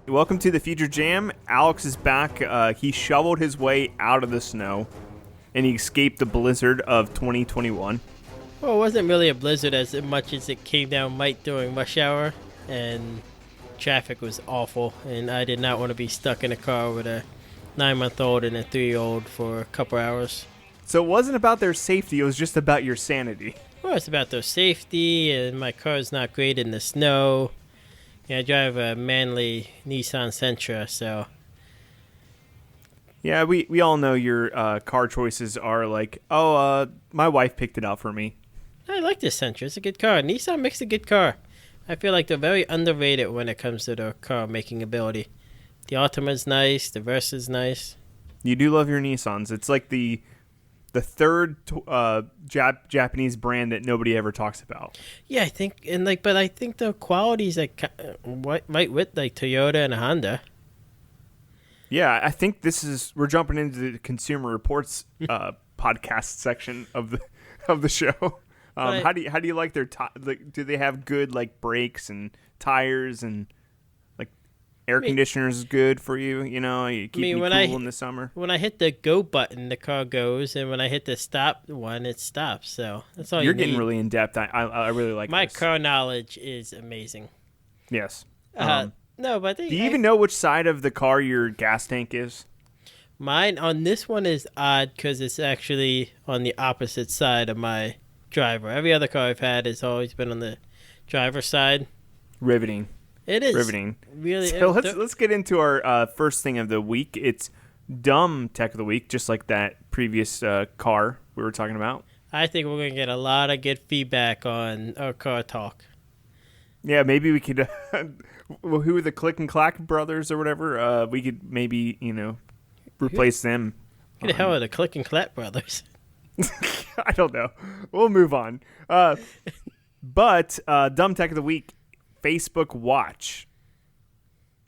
Welcome to the Future Jam. Alex is back. He shoveled his way out of the snow, and he escaped the blizzard of 2021. Well, it wasn't really a blizzard as much as it came down right during rush hour, and traffic was awful, and I did not want to be stuck in a car with a 9-month-old and a 3-year-old for a couple hours. So it wasn't about their safety, it was just about your sanity. Well, it's about their safety, and my car's not great in the snow. Yeah, I drive a manly Nissan Sentra, so... Yeah, we all know your car choices are like, my wife picked it out for me. I like this Sentra. It's a good car. Nissan makes a good car. I feel like they're very underrated when it comes to their car making ability. The Altima's nice. The Versa's nice. You do love your Nissans. It's like the third Japanese brand that nobody ever talks about. Yeah, I think, but I think the quality's like right with like Toyota and Honda. Yeah, I think we're jumping into the Consumer Reports podcast section of the show. How do you like their do they have good like brakes and tires and like air conditioners is good for you? You know, you keep me cool in the summer. When I hit the go button, the car goes, and when I hit the stop one, it stops. So that's all. You're getting really in depth. I really like my this. car knowledge is amazing. Yes. No, but do you even know which side of the car your gas tank is? Mine on this one is odd because it's actually on the opposite side of my driver. Every other car I've had has always been on the driver's side. Riveting. It is riveting. Really. So let's get into our first thing of the week. It's dumb tech of the week, just like that previous car we were talking about. I think we're gonna get a lot of good feedback on our car talk. Yeah, maybe we could. Who are the Click and Clack brothers or whatever? We could maybe replace them. Who the hell are the Click and Clack brothers? I don't know. We'll move on. But dumb tech of the week, Facebook Watch.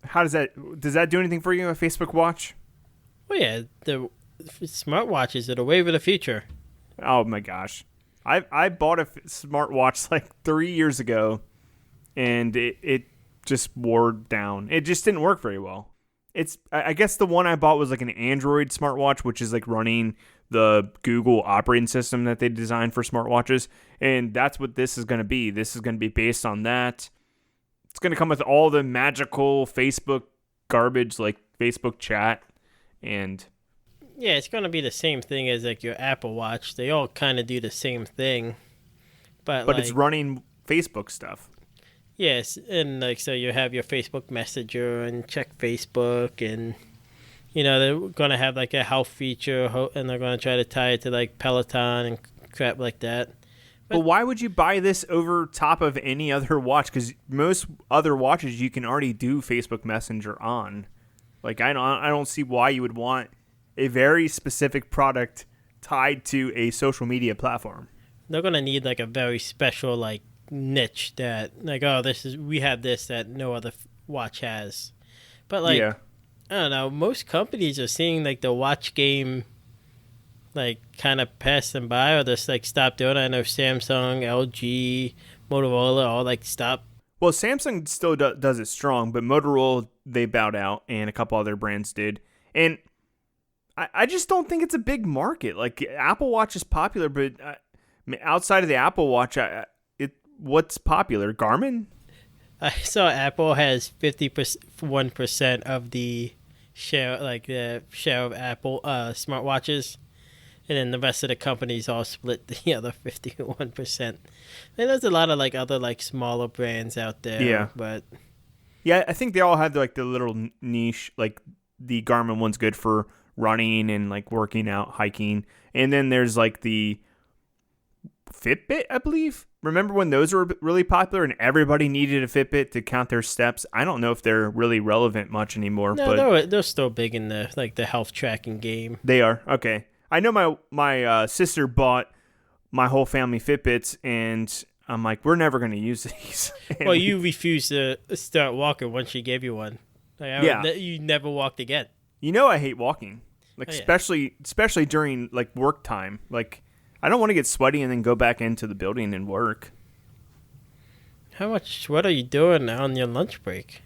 How does that do anything for you? A Facebook Watch? Well, yeah, the smartwatches are the wave of the future. Oh my gosh, I bought a smartwatch like 3 years ago, and it just wore down. It just didn't work very well. I guess the one I bought was like an Android smartwatch, which is like running the Google operating system that they designed for smartwatches. And that's what this is going to be. This is going to be based on that. It's going to come with all the magical Facebook garbage like Facebook chat. And yeah, it's going to be the same thing as like your Apple Watch. They all kind of do the same thing. But it's running Facebook stuff. Yes, and like so you have your Facebook Messenger and check Facebook, and they're gonna have like a health feature, and they're gonna try to tie it to like Peloton and crap like that. But why would you buy this over top of any other watch? Because most other watches you can already do Facebook Messenger on. Like I don't see why you would want a very specific product tied to a social media platform. They're gonna need like a very special like niche that like we have this that no other watch has, but like I don't know, most companies are seeing like the watch game like kind of pass them by or just like stop doing it. I know Samsung, LG, Motorola all like stop. Well, Samsung still does it strong, but Motorola, they bowed out, and a couple other brands did, and I just don't think it's a big market. Like Apple Watch is popular, but outside of the Apple Watch, what's popular? Garmin? I saw Apple has 51% of the share, like the share of Apple smartwatches, and then the rest of the companies all split the other 51%. And there's a lot of like other like smaller brands out there. Yeah, but yeah, I think they all have like the little niche. Like the Garmin one's good for running and like working out, hiking, and then there's like the Fitbit, I believe. Remember when those were really popular and everybody needed a Fitbit to count their steps? I don't know if they're really relevant much anymore. No, but they're still big in the health tracking game. They are? Okay. I know my sister bought my whole family Fitbits, and I'm like, we're never going to use these. Well, you refused to start walking once she gave you one. Like, you never walked again. I hate walking, like especially during like work time. Like I don't want to get sweaty and then go back into the building and work. How much sweat are you doing on your lunch break?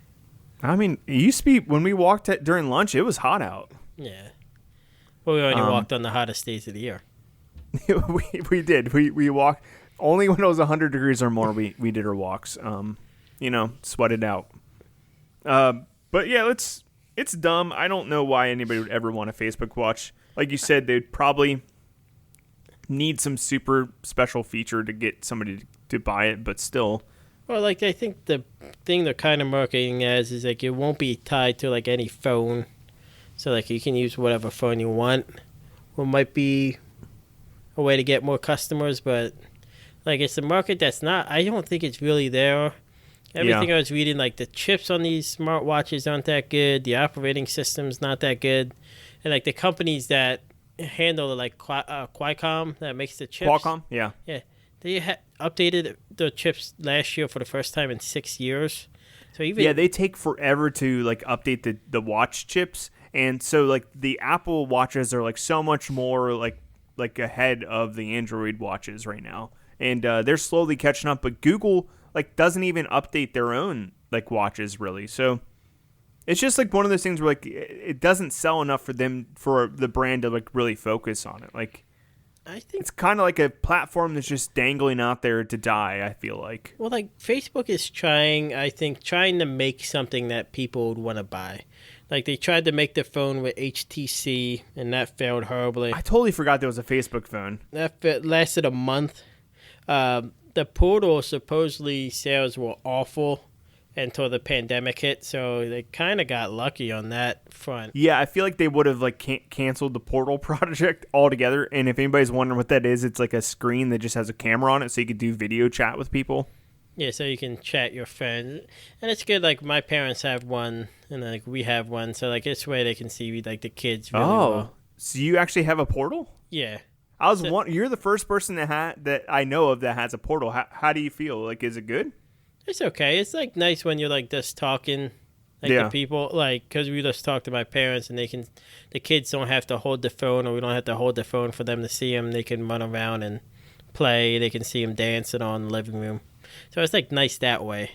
I mean, it used to be when we walked during lunch, it was hot out. Yeah. Well, we only walked on the hottest days of the year. we did. We walked only when it was 100 degrees or more. We did our walks. Sweated out. But yeah, it's dumb. I don't know why anybody would ever want a Facebook watch. Like you said, they'd probably need some super special feature to get somebody to buy it, but still. Well, like, I think the thing they're kind of marketing as is, like, it won't be tied to, like, any phone. So, like, you can use whatever phone you want. Well, might be a way to get more customers, but, like, it's a market that's not, I don't think it's really there. Everything I was reading, like, the chips on these smartwatches aren't that good. The operating system's not that good. And, like, the companies that handle it, like Qualcomm, that makes the chips. Qualcomm, yeah. Yeah. They updated the chips last year for the first time in 6 years. So even they take forever to, like, update the watch chips. And so, like, the Apple watches are, like, so much more, like ahead of the Android watches right now. And they're slowly catching up. But Google, like, doesn't even update their own, like, watches, really. So it's just, like, one of those things where, like, it doesn't sell enough for the brand to, like, really focus on it. Like, I think it's kind of like a platform that's just dangling out there to die, I feel like. Well, like, Facebook is trying to make something that people would want to buy. Like, they tried to make the phone with HTC, and that failed horribly. I totally forgot there was a Facebook phone. That lasted a month. The Portal, supposedly sales were awful until the pandemic hit, so they kind of got lucky on that front. Yeah, I feel like they would have, like, canceled the Portal project altogether. And if anybody's wondering what that is, it's like a screen that just has a camera on it, so you could do video chat with people. Yeah, so you can chat your friends, and it's good. Like, my parents have one, and like we have one, so like this way they can see, like, the kids really well. So you actually have a Portal? Yeah. You're the first person that I know of that has a Portal. How do you feel? Like, is it good? It's okay. It's, like, nice when you're, like, just talking, like, to people, like, because we just talk to my parents, and the kids don't have to hold the phone, or we don't have to hold the phone for them to see them. They can run around and play. They can see them dancing on the living room. So it's, like, nice that way.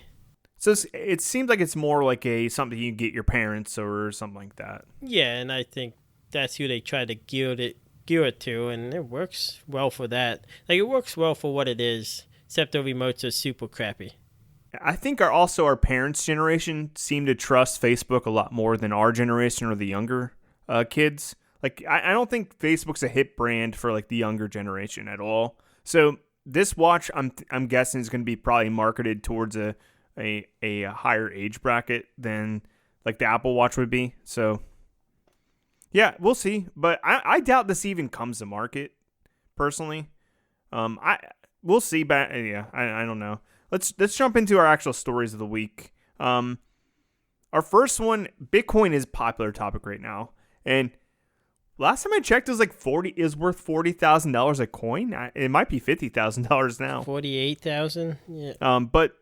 So it seems like it's more like something you get your parents or something like that. Yeah, and I think that's who they try to gear it to, and it works well for that. Like, it works well for what it is, except the remotes are super crappy. I think our parents' generation seem to trust Facebook a lot more than our generation or the younger kids. Like, I don't think Facebook's a hit brand for, like, the younger generation at all. So this watch, I'm guessing, is going to be probably marketed towards a higher age bracket than, like, the Apple Watch would be. So yeah, we'll see. But I doubt this even comes to market, personally. We'll see. But yeah, I don't know. Let's jump into our actual stories of the week. Our first one, Bitcoin is a popular topic right now, and last time I checked, it was like worth $40,000 a coin. It might be $50,000 now. 48,000. Yeah. But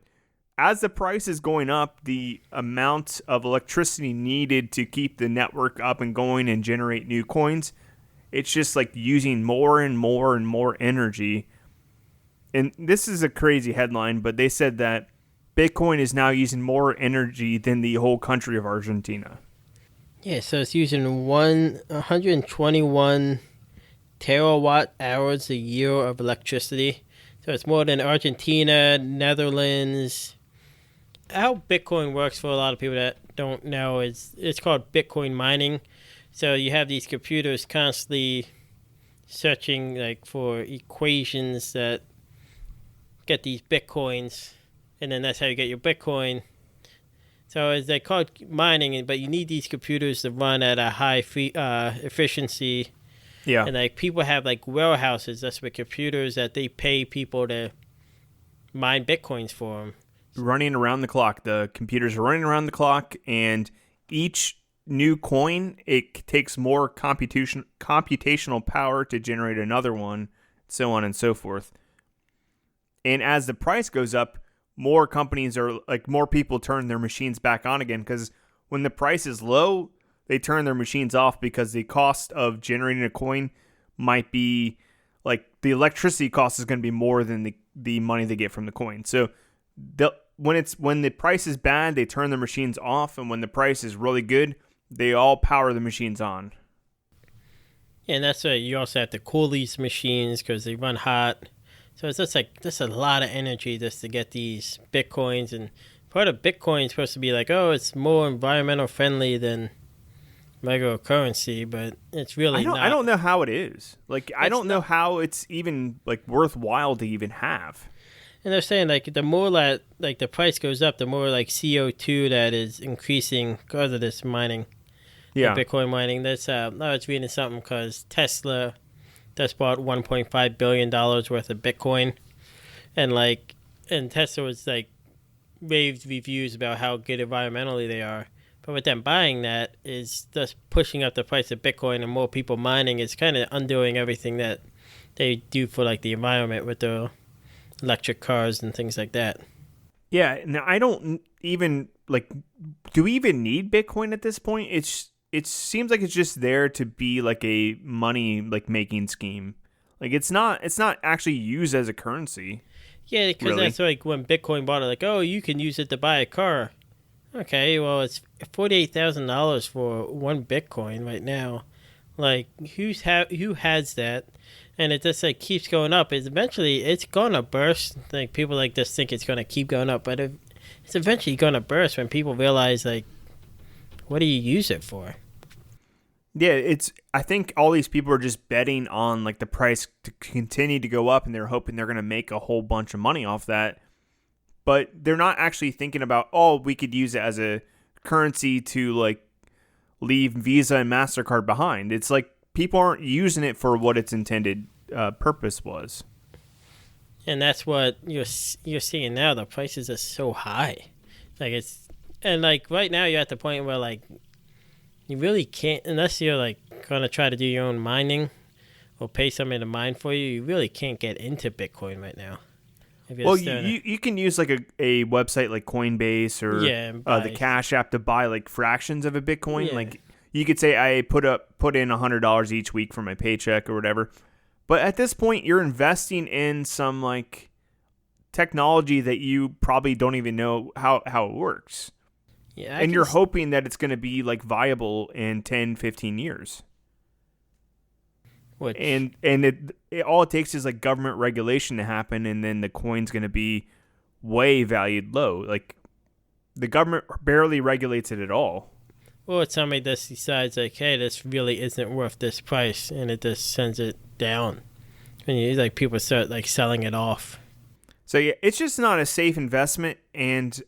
as the price is going up, the amount of electricity needed to keep the network up and going and generate new coins, it's just, like, using more and more and more energy. And this is a crazy headline, but they said that Bitcoin is now using more energy than the whole country of Argentina. Yeah, so it's using 121 terawatt hours a year of electricity. So it's more than Argentina, Netherlands. How Bitcoin works, for a lot of people that don't know, is it's called Bitcoin mining. So you have these computers constantly searching, like, for equations that get these Bitcoins, and then that's how you get your Bitcoin. So it's, they call it mining, but you need these computers to run at a high efficiency. Yeah. And, like, people have, like, warehouses that's with computers that they pay people to mine Bitcoins for them. Running around the clock. The computers are running around the clock, and each new coin, it takes more computational power to generate another one, so on and so forth. And as the price goes up, more companies are, like, more people turn their machines back on again, because when the price is low, they turn their machines off because the cost of generating a coin might be, like, the electricity cost is going to be more than the money they get from the coin. So when the price is bad, they turn the machines off, and when the price is really good, they all power the machines on. And that's why you also have to cool these machines because they run hot. So it's just like a lot of energy just to get these Bitcoins. And part of Bitcoin is supposed to be like, oh, it's more environmental friendly than regular currency, but it's really not. I don't know how it is. Like, I don't know not. how it's even like worthwhile to even have. And they're saying like the more that like the price goes up, the more like CO2 that is increasing because of this mining. Yeah, Bitcoin mining. That's I was reading something because Tesla just bought $1.5 billion worth of Bitcoin, and Tesla was like raved reviews about how good environmentally they are. But with them buying that is just pushing up the price of Bitcoin, and more people mining is kind of undoing everything that they do for like the environment with the electric cars and things like that. Yeah. Now I don't even like. Do we even need Bitcoin at this point? It seems like it's just there to be like a money like making scheme. Like it's not actually used as a currency. Yeah, because really. That's like when Bitcoin bought it. Like, oh, you can use it to buy a car. Okay, well, it's $48,000 for one Bitcoin right now. Like, who has that? And it just like keeps going up. Eventually it's gonna burst. Like people like this think it's gonna keep going up, but it's eventually gonna burst when people realize like, what do you use it for? Yeah, I think all these people are just betting on like the price to continue to go up, and they're hoping they're going to make a whole bunch of money off that. But they're not actually thinking about, oh, we could use it as a currency to like leave Visa and MasterCard behind. It's like people aren't using it for what its intended purpose was. And that's what you're seeing now. The prices are so high. Like right now you're at the point where like you really can't, unless you're like gonna try to do your own mining or pay somebody to mine for you. You really can't get into Bitcoin right now. Well, you can use like a website like Coinbase or the Cash App to buy like fractions of a Bitcoin. Yeah. Like you could say I put in $100 each week for my paycheck or whatever. But at this point, you're investing in some like technology that you probably don't even know how it works. Yeah, and you're hoping that it's going to be like viable in 10, 15 years. And all it takes is like government regulation to happen, and then the coin's going to be way valued low. Like the government barely regulates it at all. Well, it's somebody that decides like, hey, this really isn't worth this price, and it just sends it down. And like people start like selling it off. So yeah, it's just not a safe investment, and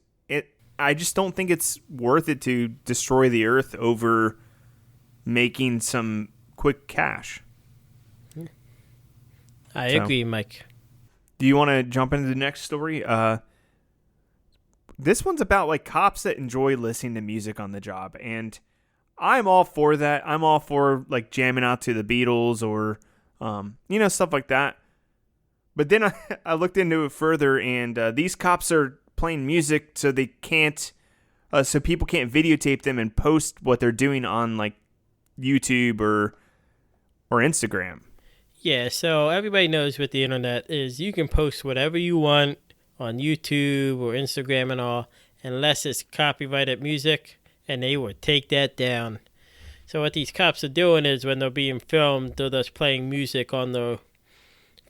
I just don't think it's worth it to destroy the earth over making some quick cash. I agree, Mike. Do you want to jump into the next story? This one's about like cops that enjoy listening to music on the job, and I'm all for that. I'm all for like jamming out to the Beatles or stuff like that. But then I looked into it further, and these cops are playing music so they can't, so people can't videotape them and post what they're doing on like YouTube or Instagram. Yeah, so everybody knows what the internet is. You can post whatever you want on YouTube or Instagram and all, unless it's copyrighted music, and they will take that down. So what these cops are doing is when they're being filmed, they're just playing music on their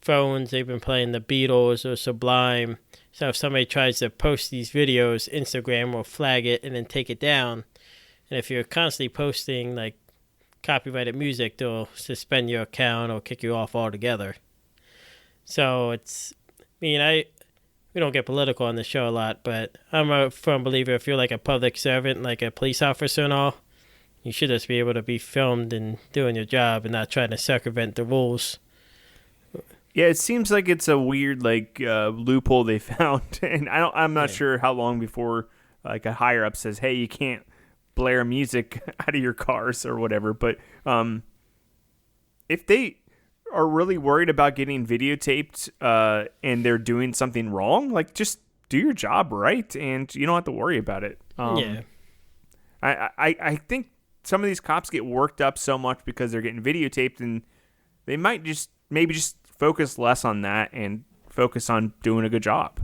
phones. They've been playing the Beatles or Sublime. So if somebody tries to post these videos, Instagram will flag it and then take it down. And if you're constantly posting like copyrighted music, they'll suspend your account or kick you off altogether. So we don't get political on the show a lot, but I'm a firm believer if you're like a public servant, like a police officer and all, you should just be able to be filmed and doing your job and not trying to circumvent the rules. Yeah, it seems like it's a weird like loophole they found, and I'm not sure how long before like a higher up says, "Hey, you can't blare music out of your cars or whatever." But if they are really worried about getting videotaped and they're doing something wrong, like just do your job right, and you don't have to worry about it. I think some of these cops get worked up so much because they're getting videotaped, and they might just focus less on that and focus on doing a good job.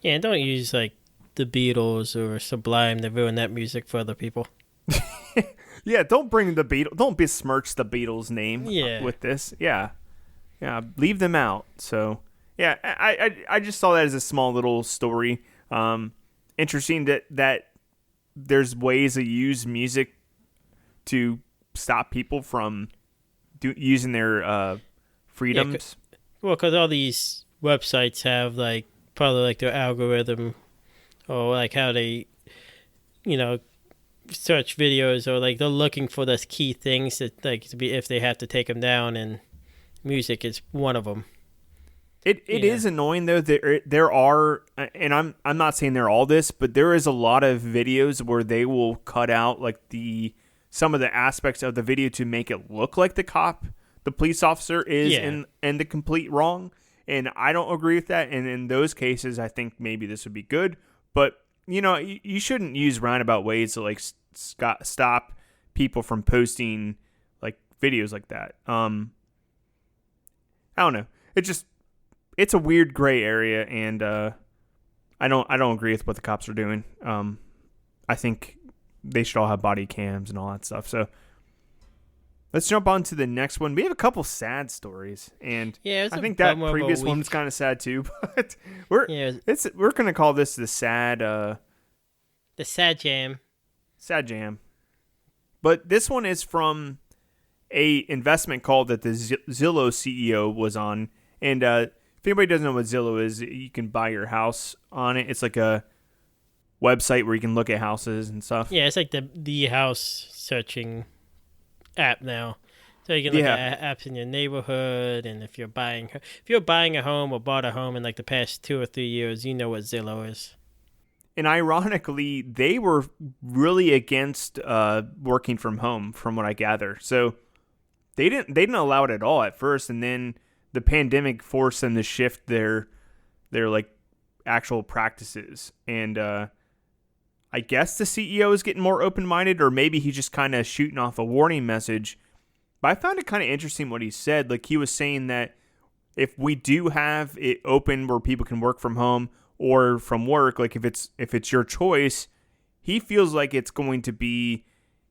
Yeah, and don't use like the Beatles or Sublime to ruin that music for other people. Yeah, don't bring the Beatles. Don't besmirch the Beatles' name with this. Yeah, leave them out. So yeah, I just saw that as a small little story. Interesting that there's ways to use music to stop people from using their freedoms. Well, because all these websites have like probably like their algorithm or like how they, search videos, or like they're looking for those key things that like to be if they have to take them down, and music is one of them. It is annoying though. There are, and I'm not saying they're all this, but there is a lot of videos where they will cut out like some of the aspects of the video to make it look like the police officer is in the complete wrong. And I don't agree with that. And in those cases, I think maybe this would be good. But you shouldn't use roundabout ways to like stop people from posting like videos like that. I don't know. It's a weird gray area, and I don't agree with what the cops are doing. I think they should all have body cams and all that stuff. So let's jump on to the next one. We have a couple sad stories, and I think that previous one's kind of sad too. But we're gonna call this the sad jam. Sad jam. But this one is from a investment call that the Zillow CEO was on, and if anybody doesn't know what Zillow is, you can buy your house on it. It's like a website where you can look at houses and stuff. Yeah, it's like the house searching app now. So you can look at apps in your neighborhood, and if you're buying a home or bought a home in like the past 2 or 3 years, you know what Zillow is. And ironically, they were really against working from home, from what I gather. So they didn't allow it at all at first, and then the pandemic forced them to shift their like actual practices. And I guess the CEO is getting more open-minded, or maybe he's just kind of shooting off a warning message. But I found it kind of interesting what he said. Like, he was saying that if we do have it open where people can work from home or from work, like if it's your choice, he feels like it's going to be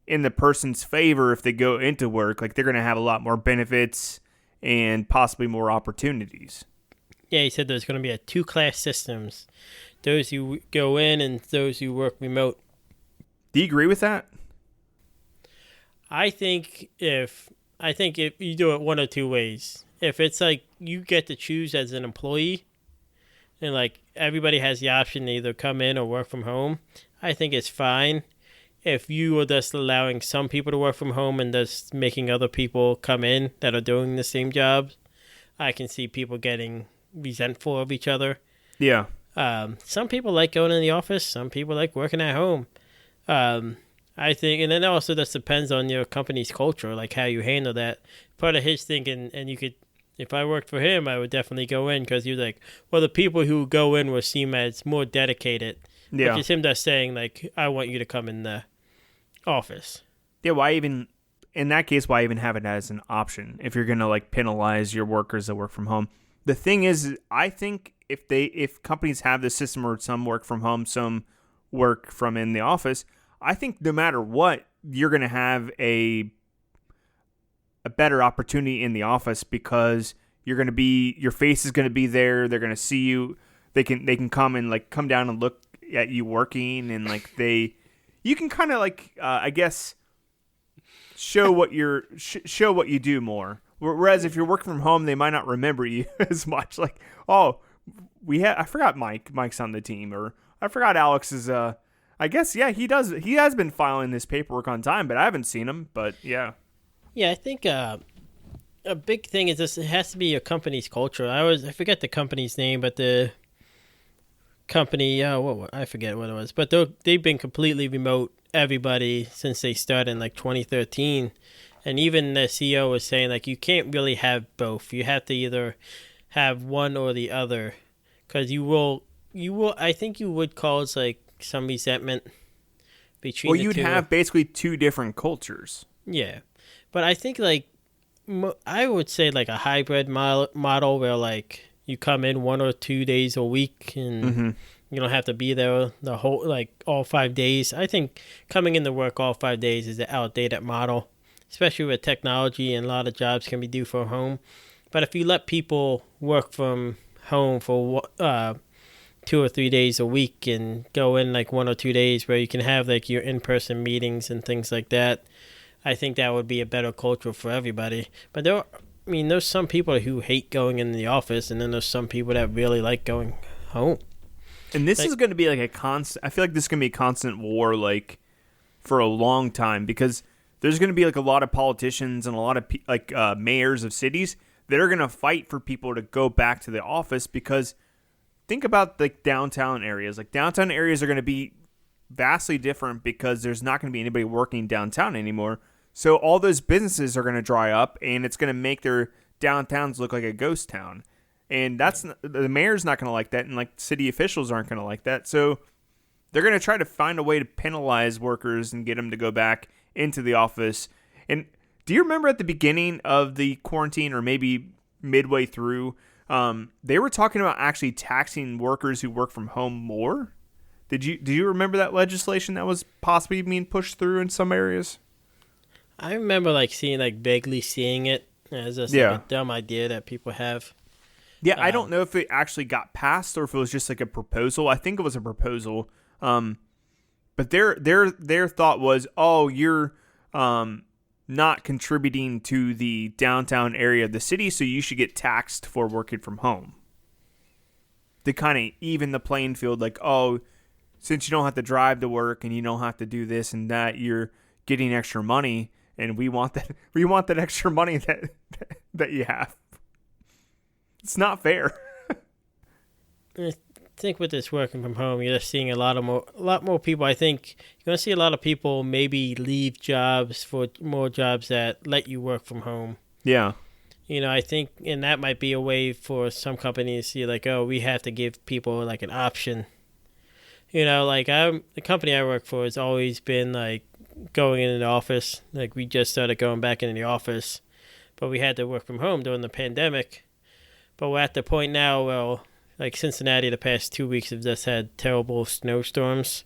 in the person's favor if they go into work. Like, they're going to have a lot more benefits and possibly more opportunities. Yeah, he said there's going to be a 2-class systems. Those who go in and those who work remote. Do you agree with that? I think if you do it one of two ways. If it's like you get to choose as an employee, and like everybody has the option to either come in or work from home, I think it's fine. If you are just allowing some people to work from home and just making other people come in that are doing the same jobs, I can see people getting resentful of each other. Yeah. Some people like going in the office. Some people like working at home. I think, and then also this depends on your company's culture, like how you handle that. Part of his thinking, and you could, if I worked for him, I would definitely go in, because he was like, well, the people who go in will seem as more dedicated. Yeah. Which is him just saying, like, I want you to come in the office. Yeah, in that case, why even have it as an option if you're going to like penalize your workers that work from home? The thing is, I think if companies have the system where some work from home, some work from in the office, I think no matter what, you're going to have a better opportunity in the office, because your face is going to be there. They're going to see you. They can come and like come down and look at you working, and like you can kind of like I guess show what you do more. Whereas if you're working from home, they might not remember you as much. Like, oh, I forgot Mike's on the team, or I forgot Alex is I guess, yeah, he does. He has been filing this paperwork on time, but I haven't seen him. But yeah. Yeah, I think a big thing is this. It has to be your company's culture. I forget the company's name, but the company, I forget what it was. But they've been completely remote, everybody, since they started in like 2013. And even the CEO was saying, like, you can't really have both. You have to either have one or the other, because you will. I think you would cause like some resentment between. Well, you'd have basically two different cultures. Yeah, but I think like I would say like a hybrid model where like you come in 1 or 2 days a week and You don't have to be there the whole all 5 days. I think coming into work all 5 days is an outdated model, especially with technology and a lot of jobs can be due from home. But if you let people work from home for 2 or 3 days a week and go in 1 or 2 days where you can have your in-person meetings and things like that, I think that would be a better culture for everybody. But there's some people who hate going in the office, and then there's some people that really like going home. And this is going to be a constant. I feel like this is going to be a constant war, for a long time, because there's going to be a lot of politicians and a lot of mayors of cities that are going to fight for people to go back to the office. Because think about downtown areas. Downtown areas are going to be vastly different because there's not going to be anybody working downtown anymore. So all those businesses are going to dry up, and it's going to make their downtowns look like a ghost town. And the mayor's not going to like that, and city officials aren't going to like that. So they're going to try to find a way to penalize workers and get them to go back into the office. And do you remember at the beginning of the quarantine, or maybe midway through, they were talking about actually taxing workers who work from home more? Do you remember that legislation that was possibly being pushed through in some areas? I remember vaguely seeing it as just a dumb idea that people have. Yeah, I don't know if it actually got passed or if it was just a proposal. I think it was a proposal. But their thought was, oh, you're not contributing to the downtown area of the city, so you should get taxed for working from home. To kind of even the playing field, oh, since you don't have to drive to work and you don't have to do this and that, you're getting extra money, and we want that extra money that you have. It's not fair. I think with this working from home, you're just seeing a lot more people. I think you're going to see a lot of people maybe leave jobs for more jobs that let you work from home. Yeah. I think, and that might be a way for some companies to see oh, we have to give people an option. The company I work for has always been going into the office. We just started going back into the office, but we had to work from home during the pandemic. But we're at the point now where, Cincinnati, the past 2 weeks have just had terrible snowstorms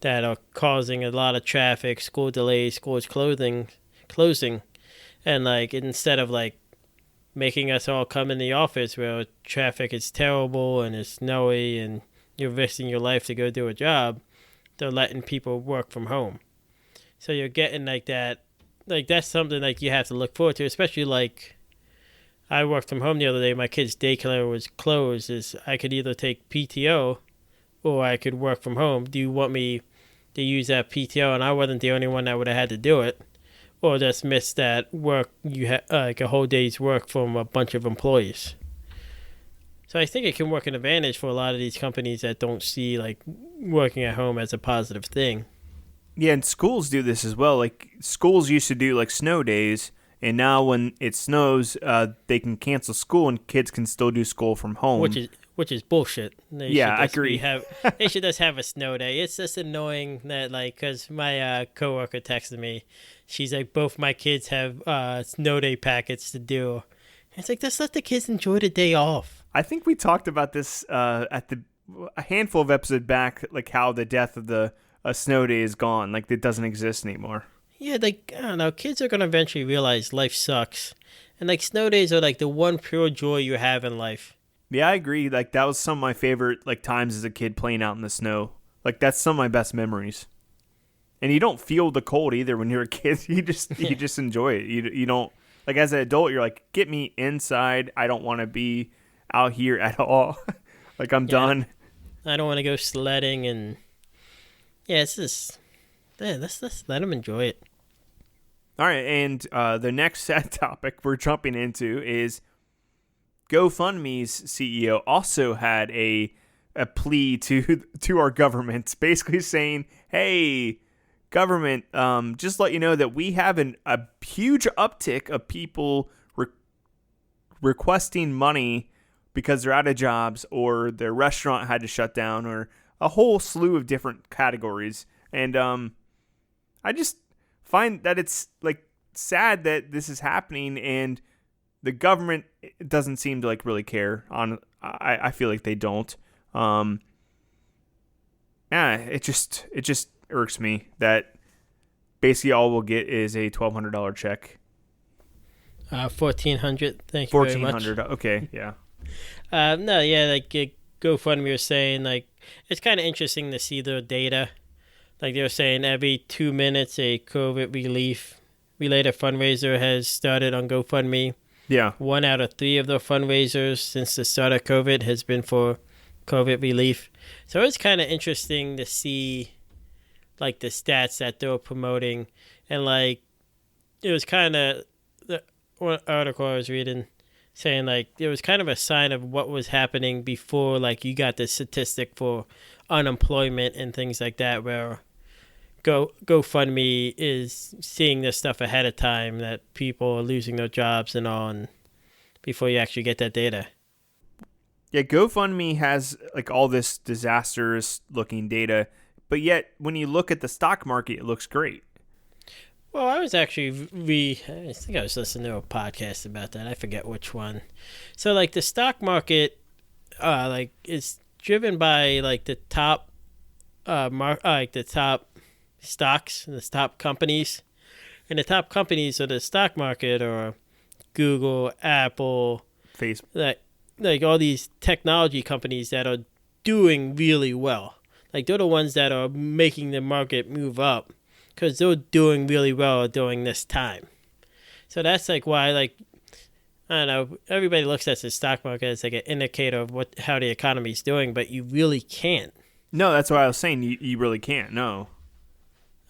that are causing a lot of traffic, school delays, schools closing. And, instead of, making us all come in the office where traffic is terrible and it's snowy and you're risking your life to go do a job, they're letting people work from home. So you're getting that. That's something you have to look forward to, especially I worked from home the other day. My kid's daycare was closed. I could either take PTO or I could work from home. Do you want me to use that PTO? And I wasn't the only one that would have had to do it. Or just miss that work. You had a whole day's work from a bunch of employees. So I think it can work an advantage for a lot of these companies that don't see working at home as a positive thing. Yeah, and schools do this as well. Schools used to do snow days. And now when it snows, they can cancel school and kids can still do school from home. Which is bullshit. I agree. They should just have a snow day. It's just annoying that because my coworker texted me. She's both my kids have snow day packets to do. And it's just let the kids enjoy the day off. I think we talked about this at a handful of episodes back, how the death of the snow day is gone. It doesn't exist anymore. Yeah, I don't know. Kids are going to eventually realize life sucks. And, snow days are, the one pure joy you have in life. Yeah, I agree. That was some of my favorite, times as a kid playing out in the snow. That's some of my best memories. And you don't feel the cold either when you're a kid. You just enjoy it. You don't, as an adult, you're get me inside. I don't want to be out here at all. I'm done. I don't want to go sledding. And, yeah, it's just, let's let them enjoy it. All right, and the next sad topic we're jumping into is GoFundMe's CEO also had a plea to our government, basically saying, "Hey, government, just let you know that we have a huge uptick of people requesting money because they're out of jobs or their restaurant had to shut down or a whole slew of different categories." And I just find that it's sad that this is happening, and the government doesn't seem to really care. I feel like they don't. yeah, it just irks me that basically all we'll get is a $1,200 check. 1,400. Thank you very much. 1,400. Okay, yeah. No, yeah, like GoFundMe was saying, like it's kind of interesting to see the data. Like they were saying, every 2 minutes a COVID relief related fundraiser has started on GoFundMe. Yeah. 1 out of 3 of the fundraisers since the start of COVID has been for COVID relief. So it's kind of interesting to see like the stats that they were promoting. And like it was kind of the one article I was reading saying like it was kind of a sign of what was happening before like you got the statistic for unemployment and things like that, where GoFundMe is seeing this stuff ahead of time that people are losing their jobs and all, and before you actually get that data. Yeah, GoFundMe has like all this disastrous looking data, but yet when you look at the stock market, it looks great. Well, I was actually I think I was listening to a podcast about that. I forget which one. So like the stock market, like is driven by like the top, like the top stocks and the top companies, and the top companies of the stock market are Google, Apple, Facebook, like all these technology companies that are doing really well. Like they're the ones that are making the market move up because they're doing really well during this time. So that's like why, like, I don't know, everybody looks at the stock market as like an indicator of how the economy's doing, but you really can't. No, that's why I was saying you really can't. No.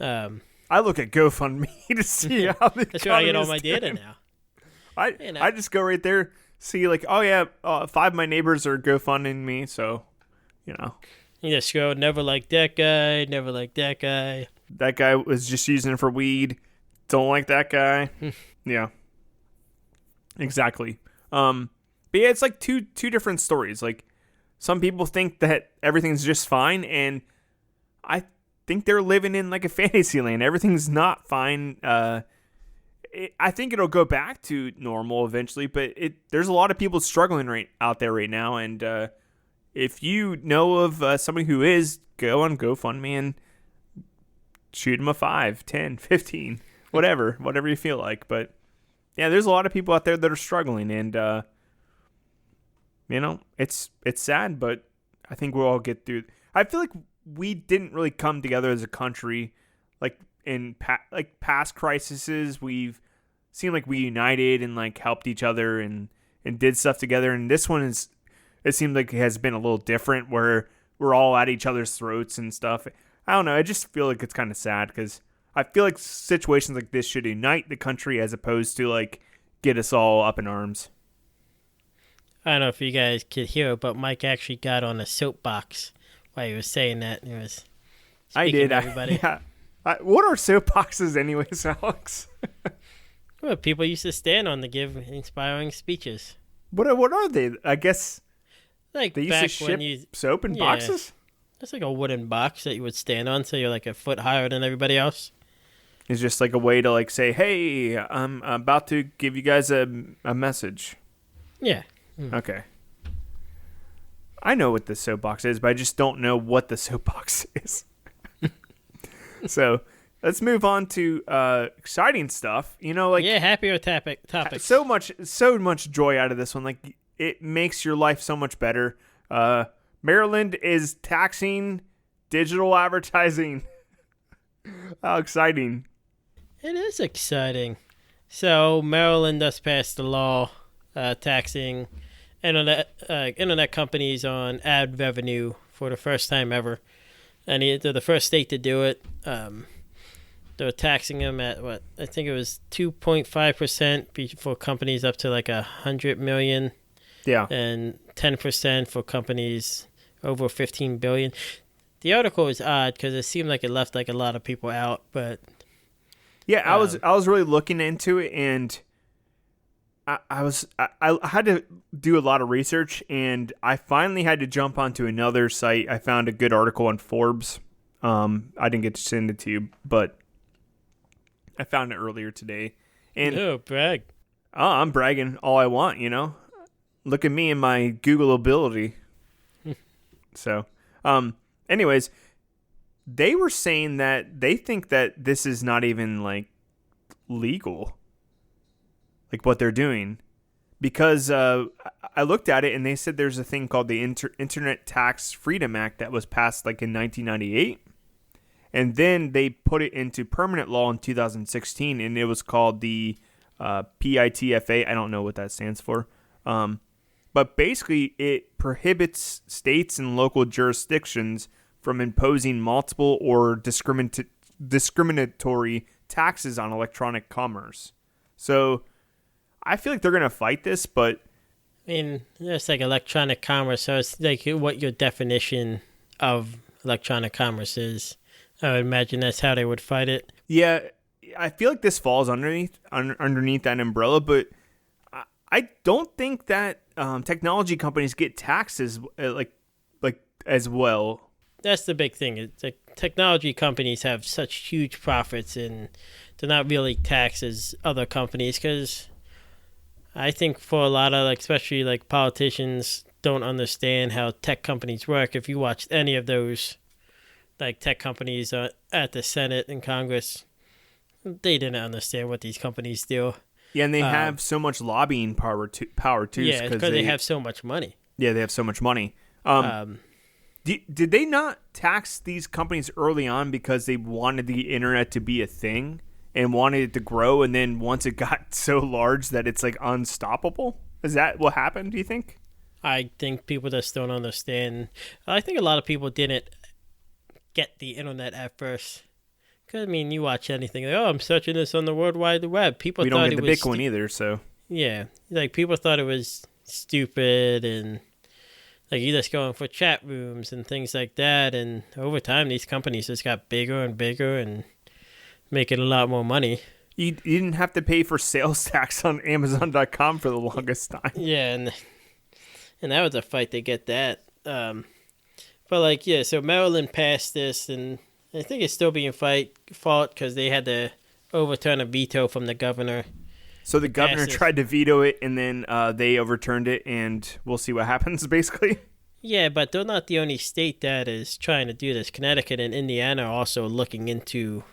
I look at GoFundMe to see how the that's where I get all my data now. I just go right there, see like, oh yeah, 5 of my neighbors are GoFunding me, so you know. You just go, never liked that guy, never liked that guy. That guy was just using it for weed. Don't like that guy. Yeah. Exactly. But yeah, it's like two different stories. Like some people think that everything's just fine, and I think they're living in like a fantasy land. Everything's not fine. I think it'll go back to normal eventually, but there's a lot of people struggling out there right now, and if you know of somebody who is, go on GoFundMe and shoot them a 5, 10, 15, whatever you feel like. But yeah, there's a lot of people out there that are struggling, and you know, it's sad, but I think we'll all get through. I feel like we didn't really come together as a country, like in past crises. We've seemed like we united and like helped each other and did stuff together. And this one it seems like it has been a little different, where we're all at each other's throats and stuff. I don't know. I just feel like it's kind of sad because I feel like situations like this should unite the country as opposed to like get us all up in arms. I don't know if you guys could hear it, but Mike actually got on a soapbox while he was saying that. He was I did. to everybody. What are soapboxes anyways, Alex? Well, people used to stand on to give inspiring speeches. What are they? I guess like they used to ship soap in boxes? It's like a wooden box that you would stand on so you're like a foot higher than everybody else. It's just like a way to like say, hey, I'm about to give you guys a message. Yeah. Okay. I know what the soapbox is, but I just don't know what the soapbox is. So let's move on to exciting stuff. You know, like happier topics. So much joy out of this one. Like it makes your life so much better. Maryland is taxing digital advertising. How exciting! It is exciting. So Maryland does pass the law taxing internet companies on ad revenue for the first time ever, and they're the first state to do it. They're taxing them at what I think it was 2.5% for companies up to like 100 million. Yeah, and 10% for companies over 15 billion. The article is odd because it seemed like it left like a lot of people out, but yeah, I was really looking into it, and I had to do a lot of research, and I finally had to jump onto another site. I found a good article on Forbes. I didn't get to send it to you, but I found it earlier today. And brag. Oh, I'm bragging all I want, you know. Look at me and my Google ability. So, anyways, they were saying that they think that this is not even like legal, like what they're doing, because I looked at it and they said there's a thing called the Internet Tax Freedom Act that was passed like in 1998. And then they put it into permanent law in 2016, and it was called the PITFA. I don't know what that stands for. But basically, it prohibits states and local jurisdictions from imposing multiple or discriminatory taxes on electronic commerce. So I feel like they're going to fight this, but... I mean, it's like electronic commerce, so it's like what your definition of electronic commerce is. I would imagine that's how they would fight it. Yeah, I feel like this falls underneath that umbrella, but I don't think that technology companies get taxes like as well. That's the big thing. It's like technology companies have such huge profits, and they're not really taxed as other companies, because I think for a lot of, like, especially like politicians don't understand how tech companies work. If you watch any of those like tech companies at the Senate and Congress, they didn't understand what these companies do. Yeah, and they have so much lobbying power too. Yeah, because they have so much money. Yeah, they have so much money. Did they not tax these companies early on because they wanted the internet to be a thing and wanted it to grow, and then once it got so large that it's like unstoppable? Is that what happened, do you think? I think people just don't understand. I think a lot of people didn't get the internet at first. Because, I mean, you watch anything, like, oh, I'm searching this on the World Wide Web. People don't get the Bitcoin either, so. Yeah. Like, people thought it was stupid, and like you're just going for chat rooms and things like that. And over time, these companies just got bigger and bigger and making a lot more money. You didn't have to pay for sales tax on Amazon.com for the longest time. Yeah, and that was a fight to get that. But, like, yeah, so Maryland passed this, and I think it's still being fought because they had to overturn a veto from the governor. So the governor tried to veto it, and then they overturned it, and we'll see what happens, basically. Yeah, but they're not the only state that is trying to do this. Connecticut and Indiana are also looking into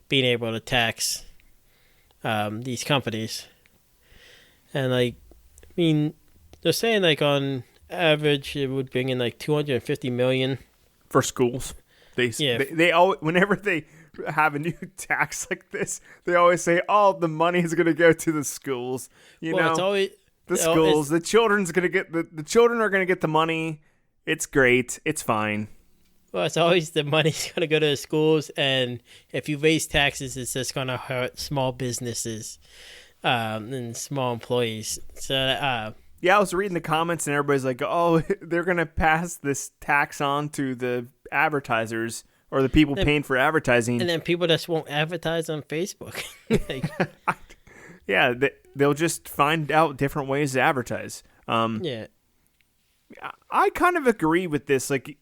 being able to tax these companies. And, like, I mean, they're saying, like, on average, it would bring in like $250 million for schools. They always, whenever they have a new tax like this, they always say, "Oh, the money is going to go to the schools." It's always the schools. The children's going to get the children are going to get the money. It's great. It's fine. Well, it's always the money's going to go to the schools, and if you raise taxes, it's just going to hurt small businesses and small employees. So. Yeah, I was reading the comments, and everybody's like, "Oh, they're going to pass this tax on to the advertisers or the people paying for advertising." And then people just won't advertise on Facebook. Yeah, they'll just find out different ways to advertise. Yeah. I kind of agree with this. Like,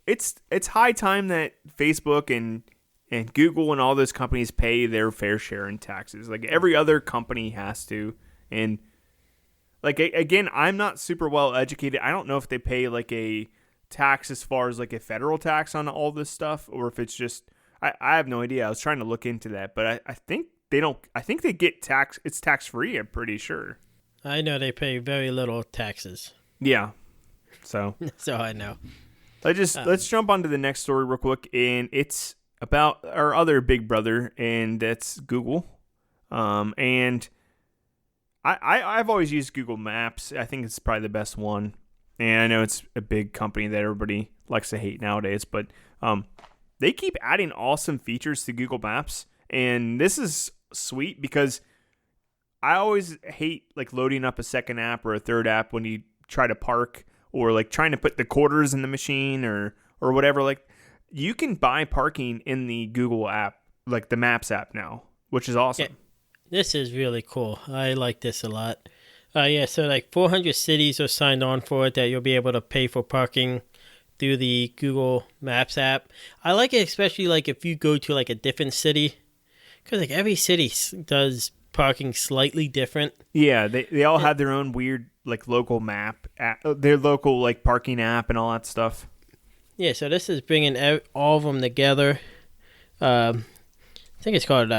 it's high time that Facebook and Google and all those companies pay their fair share in taxes. Like, every other company has to. And like, again, I'm not super well educated. I don't know if they pay like a tax as far as like a federal tax on all this stuff, or if it's just, I have no idea. I was trying to look into that, but I think they don't. I think they get tax. It's tax free. I'm pretty sure. I know they pay very little taxes. Yeah. So. So I know. Let's jump on to the next story real quick, and it's about our other big brother, and that's Google. And I've always used Google Maps. I think it's probably the best one. And I know it's a big company that everybody likes to hate nowadays, but they keep adding awesome features to Google Maps. And this is sweet because I always hate like loading up a second app or a third app when you try to park, or like trying to put the quarters in the machine or whatever. Like, you can buy parking in the Google app, like the Maps app now, which is awesome. Yeah. This is really cool. I like this a lot. So like 400 cities are signed on for it that you'll be able to pay for parking through the Google Maps app. I like it especially like if you go to like a different city, because like every city does parking slightly different. Yeah, they all have their own weird like local map app, their local like parking app and all that stuff. Yeah, so this is bringing all of them together. I think it's called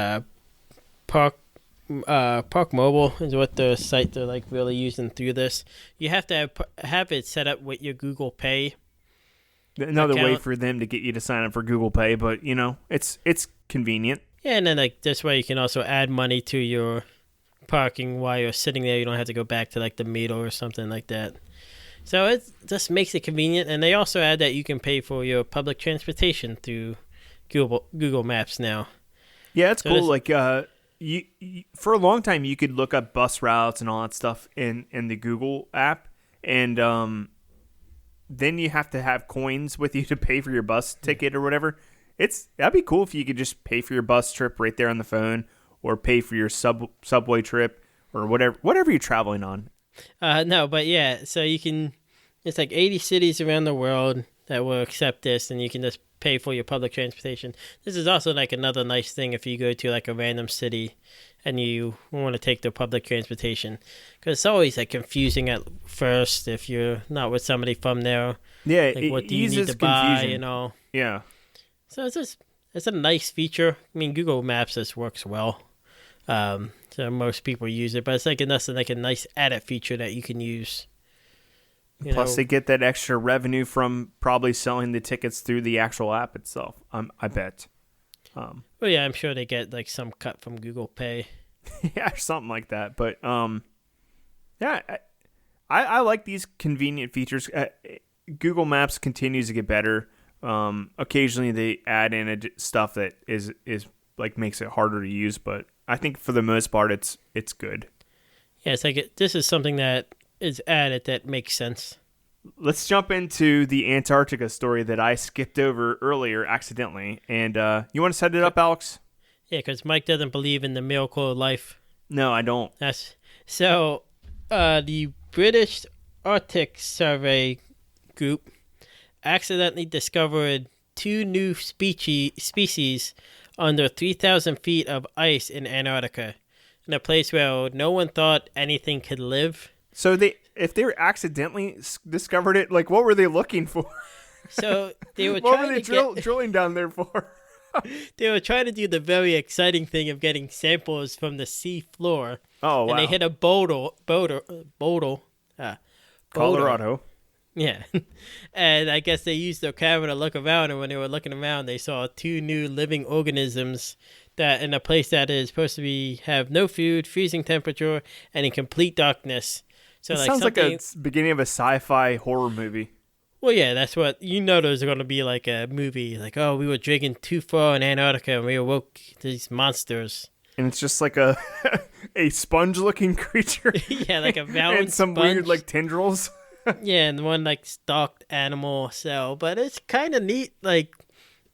Park Park Mobile is what the site they're like really using through this. You have to have it set up with your Google Pay. Another account. way for them to get you to sign up for Google Pay, but it's convenient. Yeah, and then like this way you can also add money to your parking while you're sitting there. You don't have to go back to like the meter or something like that. So it just makes it convenient, and they also add that you can pay for your public transportation through Google Maps now. Yeah, it's cool. Like you for a long time you could look up bus routes and all that stuff in the Google app, and then you have to have coins with you to pay for your bus ticket or whatever. That'd be cool if you could just pay for your bus trip right there on the phone, or pay for your subway trip or whatever you're traveling on. No, but yeah, so you can. It's like 80 cities around the world that will accept this, and you can just pay for your public transportation. This is also like another nice thing if you go to like a random city and you want to take the public transportation, because it's always like confusing at first if you're not with somebody from there. Yeah, like what do you need to buy? You know. Yeah. So it's a nice feature. I mean, Google Maps just works well. So most people use it, but it's like a nice added feature that you can use. Plus, they get that extra revenue from probably selling the tickets through the actual app itself. I bet. Well, yeah, I'm sure they get like some cut from Google Pay. Yeah, something like that. But yeah, I like these convenient features. Google Maps continues to get better. Occasionally, they add in stuff that is like makes it harder to use, but I think for the most part, it's good. Yeah, it's like this is something that is added that makes sense. Let's jump into the Antarctica story that I skipped over earlier accidentally. And you want to set it up, Alex? Yeah, because Mike doesn't believe in the miracle of life. No, I don't. So the British Arctic Survey Group accidentally discovered 2 new species under 3,000 feet of ice in Antarctica, in a place where no one thought anything could live. So if they accidentally discovered it, like what were they looking for? So they were what were they drilling down there for? They were trying to do the very exciting thing of getting samples from the sea floor. Oh, wow. And they hit a boulder. Colorado. Yeah. And I guess they used their camera to look around, and when they were looking around, they saw 2 new living organisms that in a place that is supposed to have no food, freezing temperature, and in complete darkness. So it sounds like a beginning of a sci-fi horror movie. Well, yeah, that's what there's going to be, like a movie like, oh, we were digging too far in Antarctica and we awoke these monsters. And it's just like a sponge-looking creature. Yeah, like a round and some sponge. weird like tendrils. Yeah, and one like stalked animal cell, but it's kind of neat. Like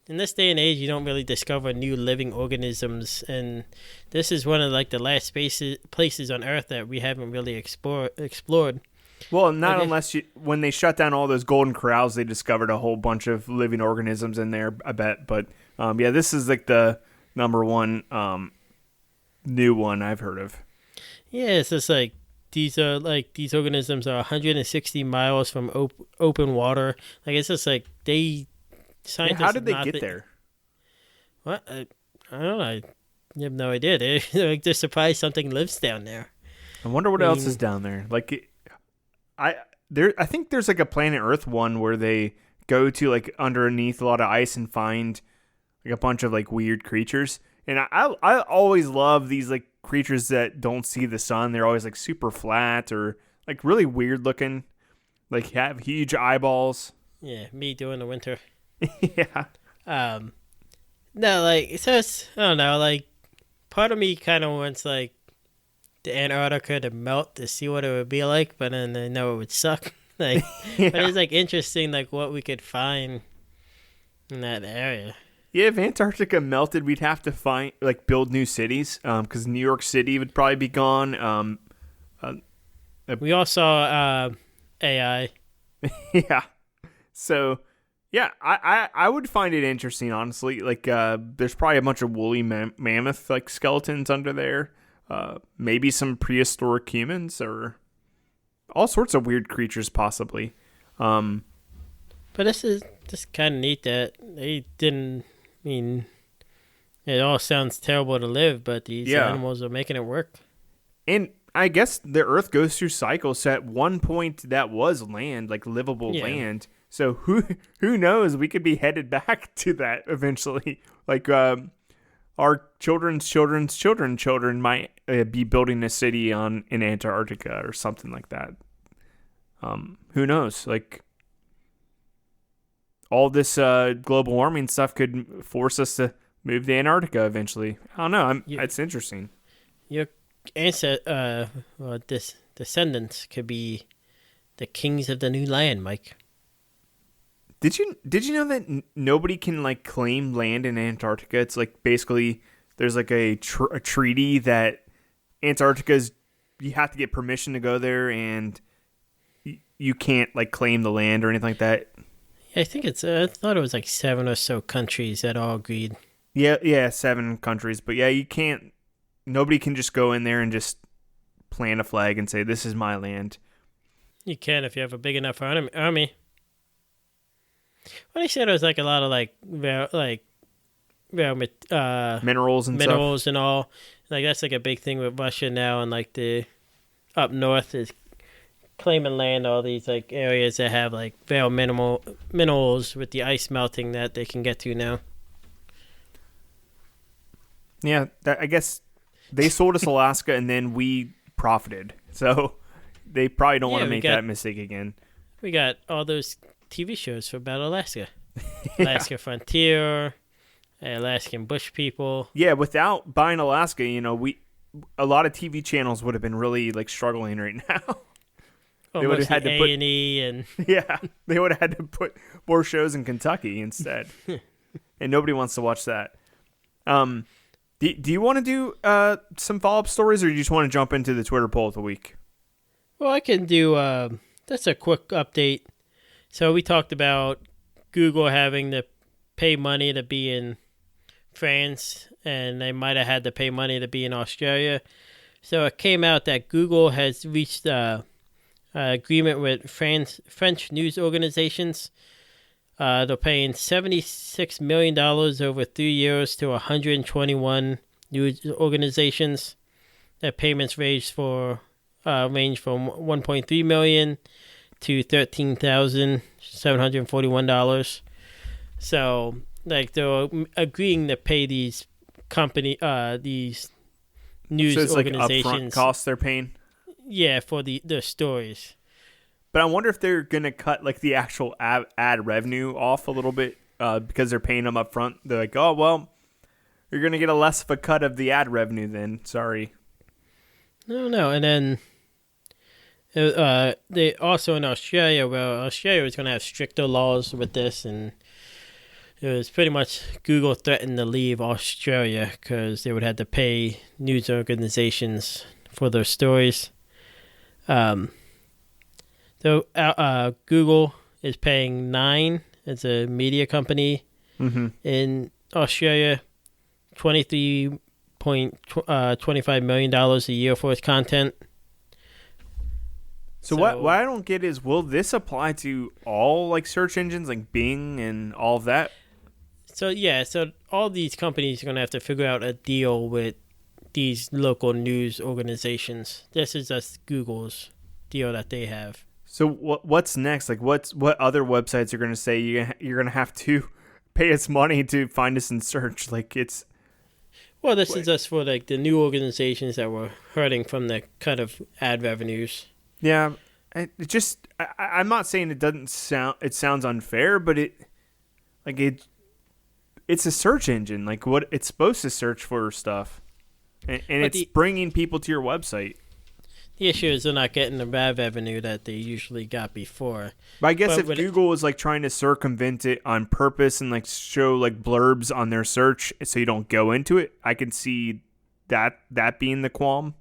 in this day and age, you don't really discover new living organisms, and this is one of like the last places on Earth that we haven't really explored. Well, not unless when they shut down all those golden corrals, they discovered a whole bunch of living organisms in there, I bet. But yeah, this is like the number one new one I've heard of. Yeah, it's just like these organisms are 160 miles from open water. Like it's just like scientists. How did they get there? What? I don't know. I have no idea. They're just surprised something lives down there. I wonder what else is down there. Like, I think there's like a Planet Earth one where they go to like underneath a lot of ice and find like a bunch of like weird creatures. And I always love these like creatures that don't see the sun. They're always like super flat or like really weird looking, like have huge eyeballs. Yeah, me during the winter. Yeah. No, like it's just I don't know. Like part of me kind of wants like the Antarctica to melt to see what it would be like, but then I know it would suck. Like, yeah. But it's like interesting, like what we could find in that area. Yeah, if Antarctica melted, we'd have to build new cities, because New York City would probably be gone. We all saw AI. Yeah. So, yeah, I would find it interesting, honestly. Like, there's probably a bunch of woolly mammoth like skeletons under there. Maybe some prehistoric humans or all sorts of weird creatures, possibly. But this is just kind of neat that they didn't. I mean, it all sounds terrible to live, but these animals are making it work. And I guess the Earth goes through cycles. So at one point, that was land, like livable land. So who knows? We could be headed back to that eventually. Like our children's children might be building a city in Antarctica or something like that. Who knows? Like all this global warming stuff could force us to move to Antarctica eventually. I don't know. It's interesting. Your descendants could be the kings of the new land, Mike. Did you know that nobody can like claim land in Antarctica? It's like basically there's like a treaty that Antarctica's, you have to get permission to go there, and you can't like claim the land or anything like that. I think I thought it was like 7 or so countries that all agreed. Yeah, 7 countries. But yeah, you can't. Nobody can just go in there and just plant a flag and say this is my land. You can if you have a big enough army. Well, they said it was like a lot of minerals and all. Like that's like a big thing with Russia now, and like the up north is claiming land, all these like areas that have like very minimal minerals with the ice melting that they can get to now. Yeah, I guess they sold us Alaska and then we profited. So they probably don't want to make that mistake again. We got all those TV shows about Alaska. Alaska Frontier, Alaskan Bush People. Yeah, without buying Alaska, a lot of TV channels would have been really like struggling right now. They would have had to A&E and yeah, they would have had to put more shows in Kentucky instead, and nobody wants to watch that. Do you want to do some follow-up stories, or do you just want to jump into the Twitter poll of the week? Well, I can do that's a quick update. So we talked about Google having to pay money to be in France, and they might have had to pay money to be in Australia. So it came out that Google has reached agreement with French news organizations. They're paying $76 million over 3 years to 121 news organizations. Their payments range from $1.3 million to $13,741. So, like, they're agreeing to pay these these news organizations. Like upfront costs they're paying? Yeah, for the stories. But I wonder if they're going to cut like the actual ad revenue off a little bit because they're paying them up front. They're like, oh, well, you're going to get a less of a cut of the ad revenue then. Sorry. No. And then they also in Australia, Australia was going to have stricter laws with this. And it was pretty much Google threatened to leave Australia because they would have to pay news organizations for their stories. So Google is paying Nine as a media company in Australia, $23.25 million a year for its content. So what I don't get is, will this apply to all like search engines like Bing and all of that? So all these companies are going to have to figure out a deal with these local news organizations. This is just Google's deal that they have. So what's next? Like what other websites are going to say you're going to have to pay us money to find us in search? Like it's. Well, this is just for like the new organizations that were hurting from the cut of ad revenues. Yeah, I'm not saying it doesn't sound. It sounds unfair, but it's a search engine. Like what it's supposed to search for stuff, and it's bringing people to your website. The issue is they're not getting the ad revenue that they usually got before. But I guess if Google was like trying to circumvent it on purpose and like show like blurbs on their search so you don't go into it, I can see that being the qualm.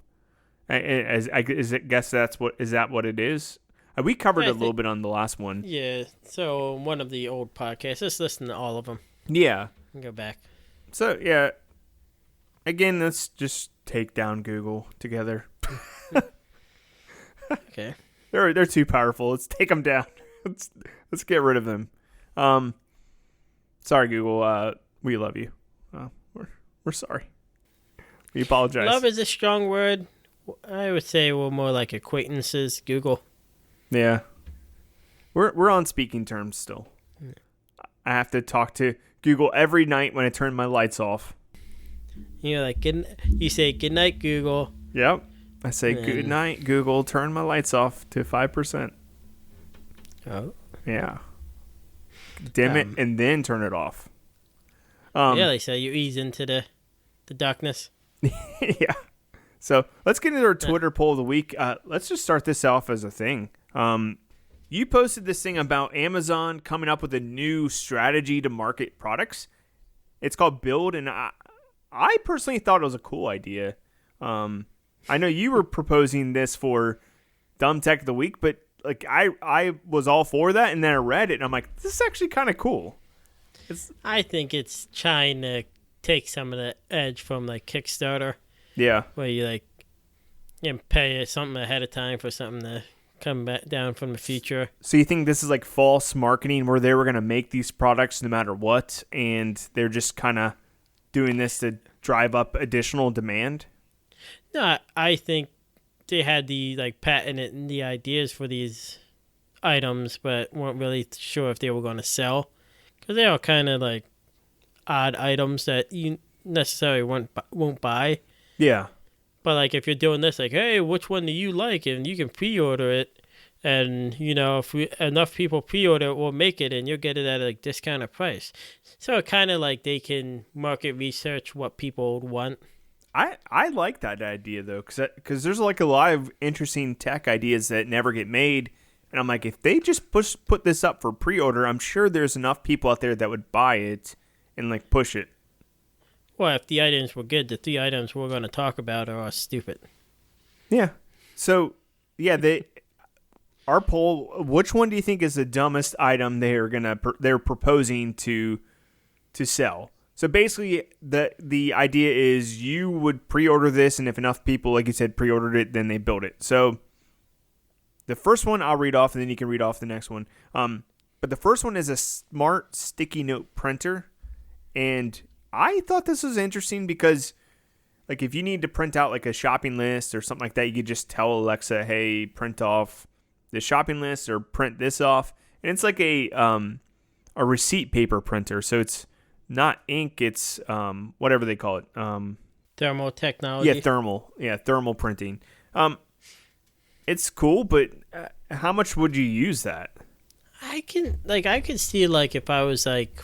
I guess that's what it is. We covered it a little bit on the last one. Yeah. So one of the old podcasts. Just listen to all of them. Yeah. And go back. So yeah. Again, let's just take down Google together. Okay. They're too powerful. Let's take them down. Let's get rid of them. Sorry, Google. We love you. We're sorry. We apologize. Love is a strong word. I would say we're more like acquaintances, Google. Yeah. We're on speaking terms still. I have to talk to Google every night when I turn my lights off. You know, like you say good night, Google. Yep. I say good night, Google. Turn my lights off to 5%. Oh. Yeah. Dim it and then turn it off. Really? So you ease into the darkness? Yeah. So let's get into our Twitter poll of the week. Let's just start this off as a thing. You posted this thing about Amazon coming up with a new strategy to market products. It's called Build, and I personally thought it was a cool idea. I know you were proposing this for Dumb Tech of the Week, but like I was all for that, and then I read it, and I'm like, this is actually kind of cool. I think it's trying to take some of the edge from like Kickstarter. Yeah. Where you like pay something ahead of time for something to come back down from the future. So you think this is like false marketing where they were going to make these products no matter what, and they're just kind of doing this to drive up additional demand? No, I think they had the like patented and the ideas for these items, but weren't really sure if they were going to sell, because they are kind of like odd items that you necessarily won't buy. Yeah. But like if you're doing this, like, hey, which one do you like? And you can pre-order it, and you know if enough people pre-order it, we'll make it, and you'll get it at a discounted price. So it kind of like they can market research what people would want. I like that idea though, because there's like a lot of interesting tech ideas that never get made, and I'm like, if they just put this up for pre-order, I'm sure there's enough people out there that would buy it and like push it. Well, if the items were good, the 3 items we're going to talk about are stupid. Yeah. So yeah, our poll. Which one do you think is the dumbest item they're proposing to sell? So basically, the idea is you would pre-order this, and if enough people, like you said, pre-ordered it, then they build it. So the first one I'll read off, and then you can read off the next one. But the first one is a smart sticky note printer, and I thought this was interesting because, like, if you need to print out like a shopping list or something like that, you could just tell Alexa, "Hey, print off the shopping list or print this off," and it's like a receipt paper printer, so it's not ink, it's whatever they call it. Thermal technology. Yeah, thermal printing. It's cool, but how much would you use that? I could see like if I was like,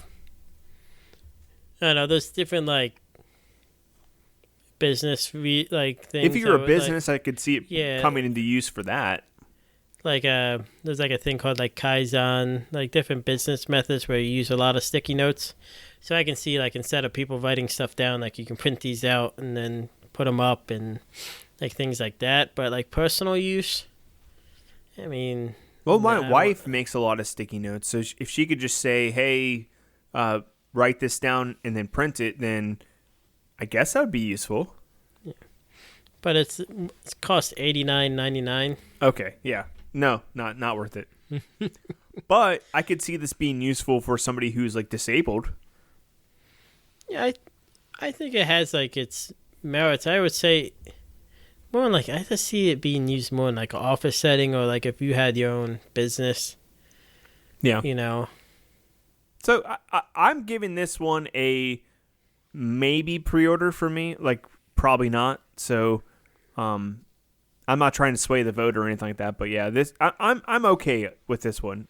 I don't know, there's different like business things. If you're a business, I could see it coming into use for that. Like there's like a thing called like Kaizen, like different business methods where you use a lot of sticky notes. So I can see like instead of people writing stuff down, like you can print these out and then put them up and like things like that. But like personal use, I mean. Well, my wife makes a lot of sticky notes, so if she could just say, "Hey, write this down and then print it," then I guess that would be useful. Yeah. But it's cost $89.99. Okay, yeah. No, not worth it. But I could see this being useful for somebody who's like disabled. Yeah, I think it has like its merits. I would say more like I just see it being used more in like an office setting or like if you had your own business. Yeah. You know. So I'm giving this one a maybe pre-order for me. Like probably not. So I'm not trying to sway the vote or anything like that. But yeah, I'm okay with this one.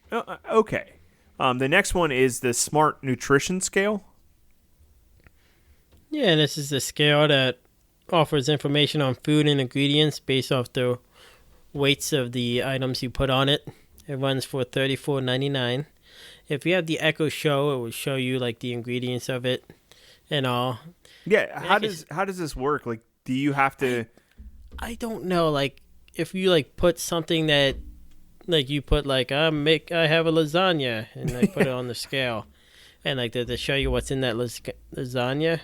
Okay. The next one is the Smart Nutrition Scale. Yeah, this is the scale that offers information on food and ingredients based off the weights of the items you put on it. It runs for $34.99. If you have the Echo Show, it will show you like the ingredients of it and all. Yeah, how does this work? Like, do you have to? I don't know. Like, if you like put something that, like you put like I have a lasagna and I put it on the scale, and like to show you what's in that lasagna.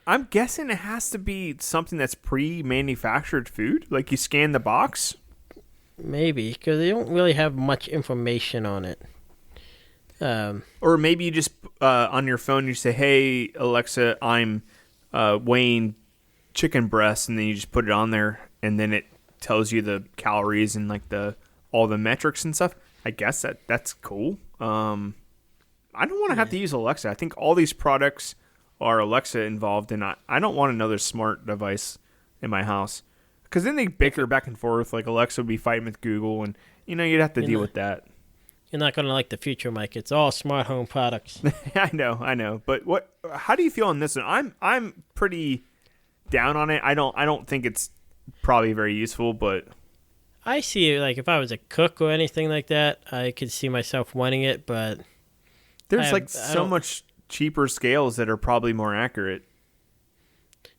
I'm guessing it has to be something that's pre-manufactured food. Like you scan the box. Maybe because they don't really have much information on it. Or maybe you just on your phone you say, "Hey Alexa, I'm weighing chicken breasts," and then you just put it on there, and then it tells you the calories and like all the metrics and stuff. I guess that's cool. I don't want to have to use Alexa. I think all these products are Alexa involved, and I don't want another smart device in my house. Because then they bicker back and forth. Like Alexa would be fighting with Google, and you'd have to deal with that. You're not going to like the future, Mike. It's all smart home products. I know. But how do you feel on this one? I'm pretty down on it. I don't think it's probably very useful, but I see it like if I was a cook or anything like that, I could see myself wanting it, but there's so much cheaper scales that are probably more accurate.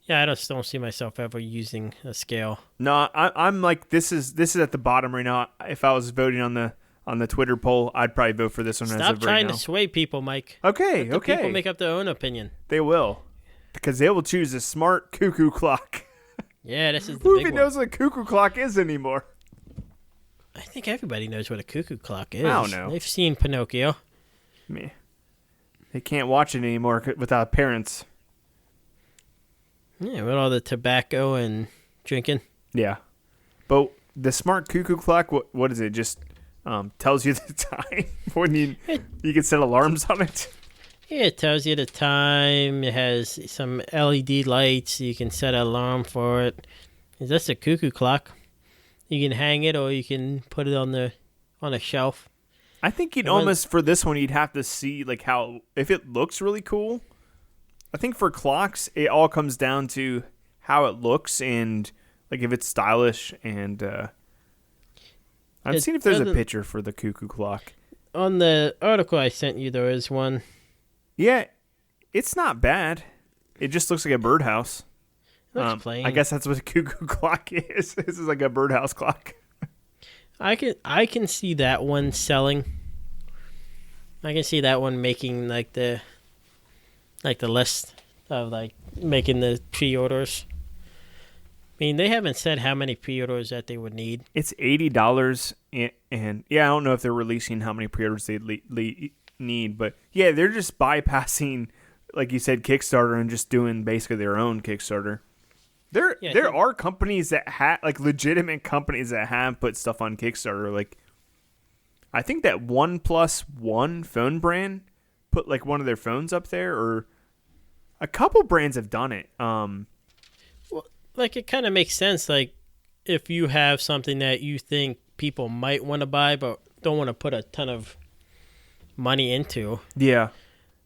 Yeah, I just don't see myself ever using a scale. No, I'm like this is at the bottom right now. If I was voting on the Twitter poll, I'd probably vote for this one. Stop as of right trying now. to sway people, Mike. Okay. People make up their own opinion. They will, because they will choose a smart cuckoo clock. Yeah, this is the Who big even one. knows what a cuckoo clock is anymore? I think everybody knows what a cuckoo clock is. I don't know. They've seen Pinocchio. Me. They can't watch it anymore without parents. Yeah, with all the tobacco and drinking. Yeah. But the smart cuckoo clock, what is it? Just tells you the time when you can set alarms on it? Yeah, it tells you the time. It has some LED lights. You can set an alarm for it. That's a cuckoo clock. You can hang it or you can put it on a shelf. I think for this one, you'd have to see like how, if it looks really cool. I think for clocks, it all comes down to how it looks and like if it's stylish. And I've seen if there's a picture for the cuckoo clock. On the article I sent you, there is one. Yeah, it's not bad. It just looks like a birdhouse. Looks plain. I guess that's what a cuckoo clock is. This is like a birdhouse clock. I can see that one selling. I can see that one making like the list of like making the pre-orders. I mean, they haven't said how many pre-orders that they would need. It's $80, and yeah, I don't know if they're releasing how many pre-orders they need, but yeah, they're just bypassing, like you said, Kickstarter and just doing basically their own Kickstarter. There are companies that have, like legitimate companies that have put stuff on Kickstarter. Like, I think that OnePlus phone brand put like one of their phones up there, or a couple brands have done it. Well, like it kind of makes sense. Like, if you have something that you think people might want to buy but don't want to put a ton of money into. Yeah.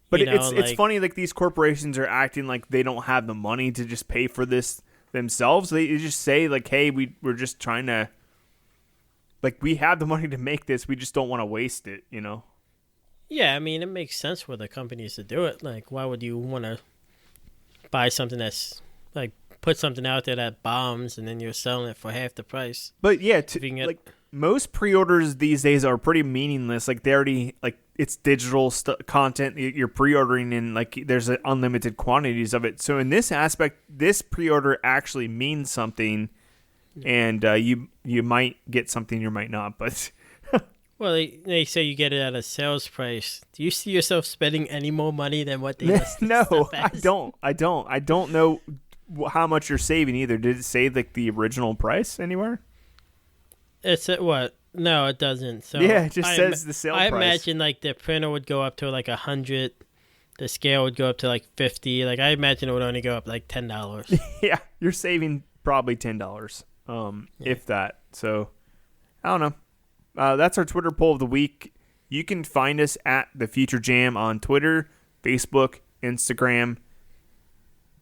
But it's funny, like these corporations are acting like they don't have the money to just pay for this themselves. They just say like, hey, we're just trying to, like, we have the money to make this, we just don't want to waste it, you know? Yeah, I mean, it makes sense for the companies to do it. Like, why would you want to buy something that's, like, put something out there that bombs and then you're selling it for half the price? But yeah, most pre-orders these days are pretty meaningless. Like, they already, like, it's digital content you're pre-ordering, and like there's unlimited quantities of it. So in this aspect, this pre-order actually means something, and you might get something, you might not. But well, they say you get it at a sales price. Do you see yourself spending any more money than what they list? No, I don't know how much you're saving either. Did it say like the original price anywhere? It's at what? No, it doesn't. So yeah, it just says the sale price. I imagine like the printer would go up to like 100, the scale would go up to like 50. Like I imagine it would only go up like $10. Yeah, you're saving probably $10, if that. So I don't know. That's our Twitter poll of the week. You can find us at The Future Jam on Twitter, Facebook, Instagram.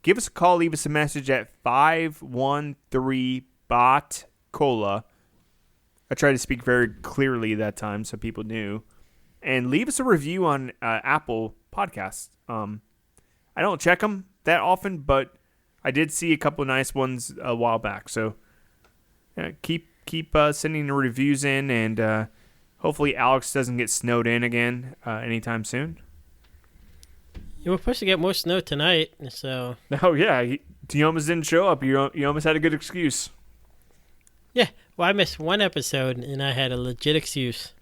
Give us a call, leave us a message at 513-BOT-COLA. I tried to speak very clearly that time so people knew. And leave us a review on Apple Podcasts. I don't check them that often, but I did see a couple of nice ones a while back. So keep sending the reviews in, and hopefully Alex doesn't get snowed in again anytime soon. You were supposed to get more snow tonight, so... Oh, yeah. You almost didn't show up. You almost had a good excuse. Yeah. Well, I missed one episode, and I had a legit excuse.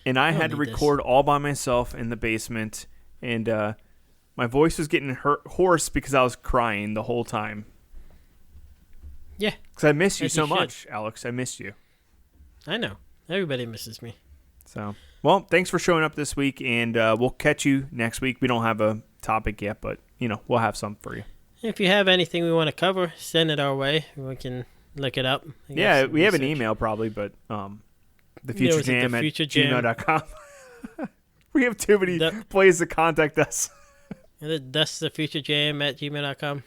and I had to record all by myself in the basement, and my voice was getting hoarse because I was crying the whole time. Yeah. Because I miss you so much, Alex. I miss you. I know. Everybody misses me. So, well, thanks for showing up this week, and we'll catch you next week. We don't have a topic yet, but, we'll have some for you. If you have anything we want to cover, send it our way. We can look it up. Yeah, we have an email probably, but thefuturejam@gmail.com. We have too many ways to contact us. That's thefuturejam@gmail.com.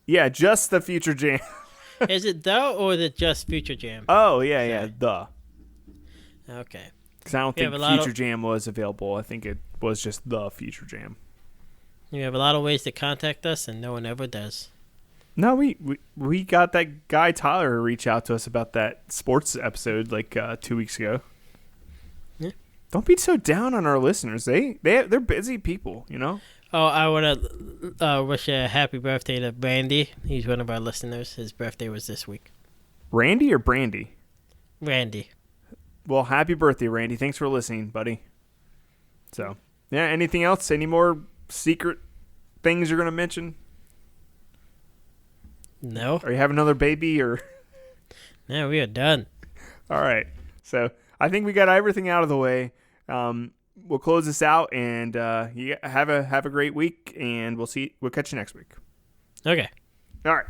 Yeah, just the Future Jam. Is it the or is it just Future Jam? Oh, yeah, the. Okay. Because I don't think Future Jam was available. I think it was just the Future Jam. You have a lot of ways to contact us, and no one ever does. No, we got that guy Tyler to reach out to us about that sports episode like 2 weeks ago. Yeah. Don't be so down on our listeners. They're busy people, Oh, I want to wish a happy birthday to Randy. He's one of our listeners. His birthday was this week. Randy or Brandy? Randy. Well, happy birthday, Randy. Thanks for listening, buddy. So, yeah, anything else? Any more secret things you're going to mention? No. Are you having another baby or? No, we are done. All right. So, I think we got everything out of the way. We'll close this out, and you have a great week, and we'll catch you next week. Okay. All right.